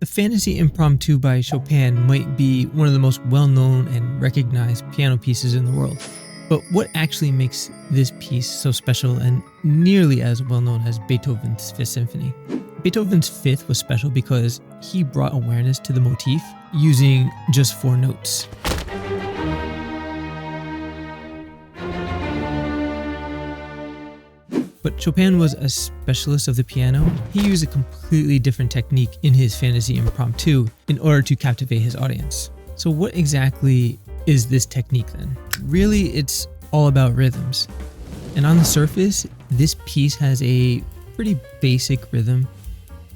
The Fantasy Impromptu by Chopin might be one of the most well-known and recognized piano pieces in the world. But what actually makes this piece so special and nearly as well-known as Beethoven's Fifth Symphony? Beethoven's Fifth was special because he brought awareness to the motif using just 4 notes. But Chopin was a specialist of the piano. He used a completely different technique in his Fantasy Impromptu in order to captivate his audience. So what exactly is this technique then? Really, it's all about rhythms. And on the surface, this piece has a pretty basic rhythm.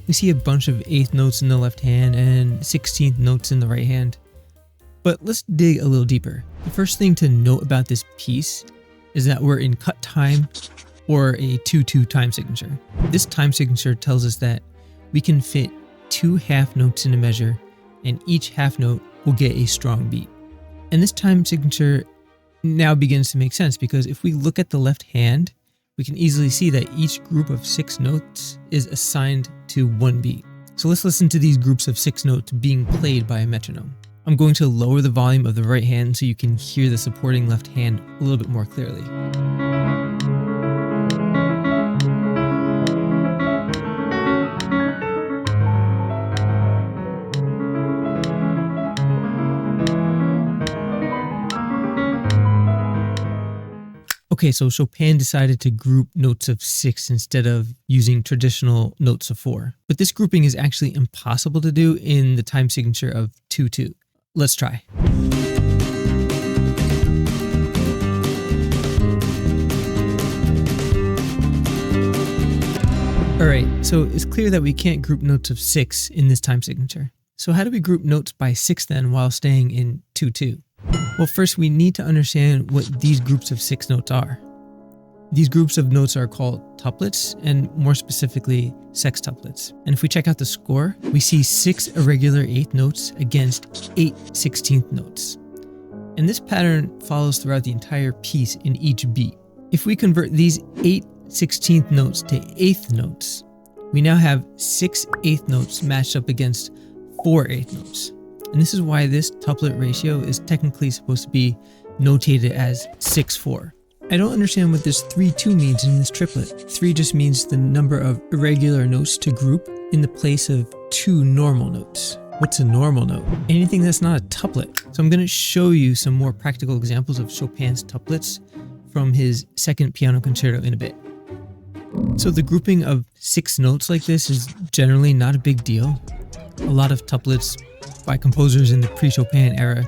We see a bunch of 8th notes in the left hand and 16th notes in the right hand. But let's dig a little deeper. The first thing to note about this piece is that we're in cut time or a 2/2 time signature. This time signature tells us that we can fit 2 half notes in a measure, and each half note will get a strong beat. And this time signature now begins to make sense because if we look at the left hand, we can easily see that each group of 6 notes is assigned to 1 beat. So let's listen to these groups of 6 notes being played by a metronome. I'm going to lower the volume of the right hand so you can hear the supporting left hand a little bit more clearly. Okay, so Chopin decided to group notes of 6 instead of using traditional notes of 4. But this grouping is actually impossible to do in the time signature of 2/2. Let's try. Alright, so it's clear that we can't group notes of 6 in this time signature. So how do we group notes by 6 then while staying in 2/2? Well, first we need to understand what these groups of 6 notes are. These groups of notes are called tuplets, and more specifically, sextuplets. And if we check out the score, we see 6 irregular 8th notes against 8 16th notes. And this pattern follows throughout the entire piece in each beat. If we convert these 8 16th notes to 8th notes, we now have 6 8th notes matched up against 4 8th notes. And this is why this tuplet ratio is technically supposed to be notated as 6/4. I don't understand what this 3/2 means in this triplet. 3 just means the number of irregular notes to group in the place of 2 normal notes. What's a normal note? Anything that's not a tuplet. So I'm going to show you some more practical examples of Chopin's tuplets from his second piano concerto in a bit. So the grouping of 6 notes like this is generally not a big deal. A lot of tuplets by composers in the pre-Chopin era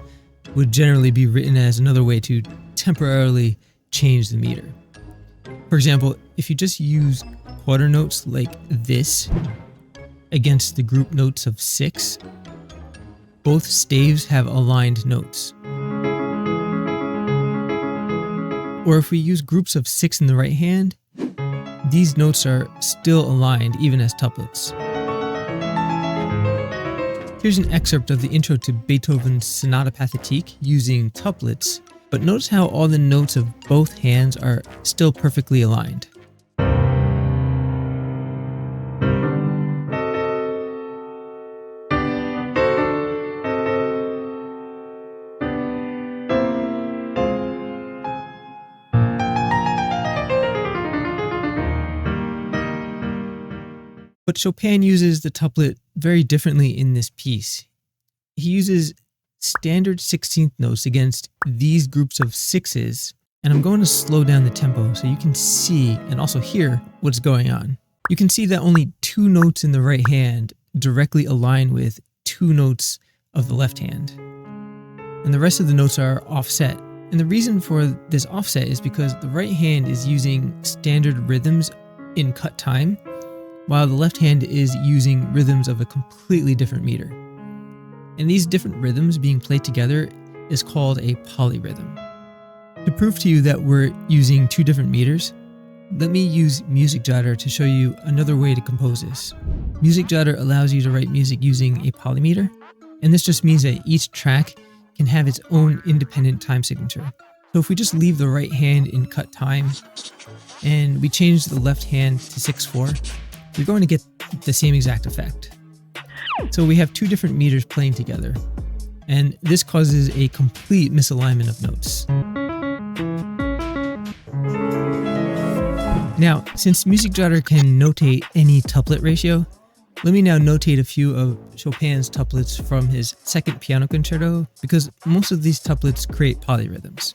would generally be written as another way to temporarily change the meter. For example, if you just use quarter notes like this against the group notes of 6, both staves have aligned notes. Or if we use groups of 6 in the right hand, these notes are still aligned even as tuplets. Here's an excerpt of the intro to Beethoven's Sonata Pathétique using tuplets, but notice how all the notes of both hands are still perfectly aligned. But Chopin uses the tuplet very differently in this piece. He uses standard 16th notes against these groups of 6s, and I'm going to slow down the tempo so you can see and also hear what's going on. You can see that only 2 notes in the right hand directly align with 2 notes of the left hand, and the rest of the notes are offset. And the reason for this offset is because the right hand is using standard rhythms in cut time, while the left hand is using rhythms of a completely different meter. And these different rhythms being played together is called a polyrhythm. To prove to you that we're using 2 different meters, let me use MusicJotter to show you another way to compose this. MusicJotter allows you to write music using a polymeter, and this just means that each track can have its own independent time signature. So if we just leave the right hand in cut time, and we change the left hand to 6/4, you're going to get the same exact effect. So we have two different meters playing together, and this causes a complete misalignment of notes. Now, since MusicJotter can notate any tuplet ratio, let me now notate a few of Chopin's tuplets from his second piano concerto, because most of these tuplets create polyrhythms.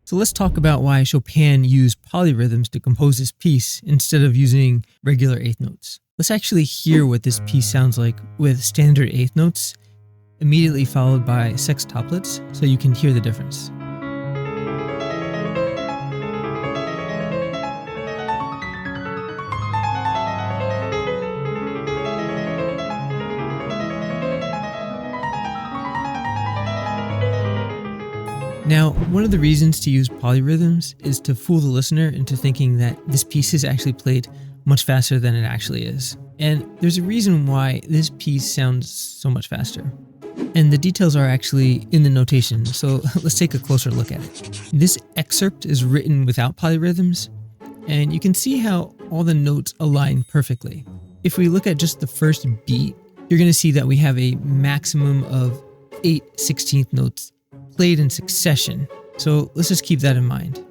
So let's talk about why Chopin used polyrhythms to compose this piece instead of using regular eighth notes. Let's actually hear what this piece sounds like with standard eighth notes, immediately followed by sextuplets, so you can hear the difference. Now, one of the reasons to use polyrhythms is to fool the listener into thinking that this piece is actually played much faster than it actually is. And there's a reason why this piece sounds so much faster. And the details are actually in the notation, so let's take a closer look at it. This excerpt is written without polyrhythms, and you can see how all the notes align perfectly. If we look at just the first beat, you're going to see that we have a maximum of 8 16th notes played in succession, so let's just keep that in mind.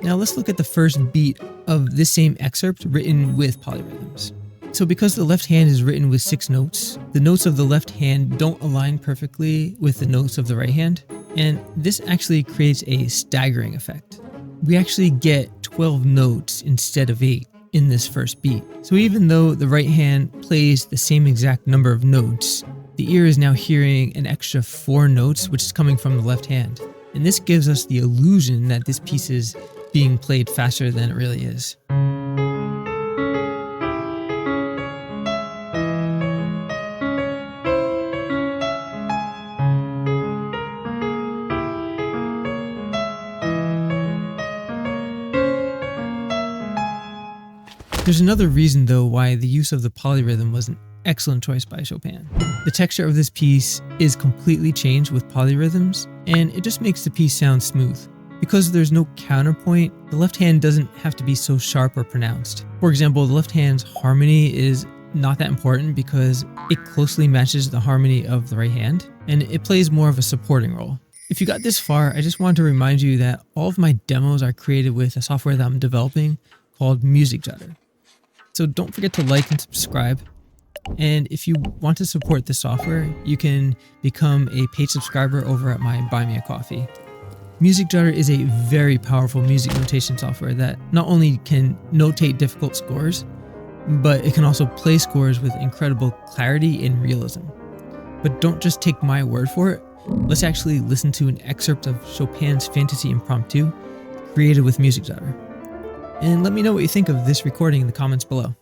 Now let's look at the first beat of this same excerpt written with polyrhythms. So because the left hand is written with 6 notes, the notes of the left hand don't align perfectly with the notes of the right hand, and this actually creates a staggering effect. We actually get 12 notes instead of 8 in this first beat. So even though the right hand plays the same exact number of notes, the ear is now hearing an extra 4 notes, which is coming from the left hand. And this gives us the illusion that this piece is being played faster than it really is. There's another reason though why the use of the polyrhythm was an excellent choice by Chopin. The texture of this piece is completely changed with polyrhythms, and it just makes the piece sound smooth. Because there's no counterpoint, the left hand doesn't have to be so sharp or pronounced. For example, the left hand's harmony is not that important because it closely matches the harmony of the right hand, and it plays more of a supporting role. If you got this far, I just want to remind you that all of my demos are created with a software that I'm developing called MusicJotter. So don't forget to like and subscribe. And if you want to support this software, you can become a paid subscriber over at my Buy Me a Coffee. MusicJotter is a very powerful music notation software that not only can notate difficult scores, but it can also play scores with incredible clarity and realism. But don't just take my word for it. Let's actually listen to an excerpt of Chopin's Fantasy Impromptu created with MusicJotter. And let me know what you think of this recording in the comments below.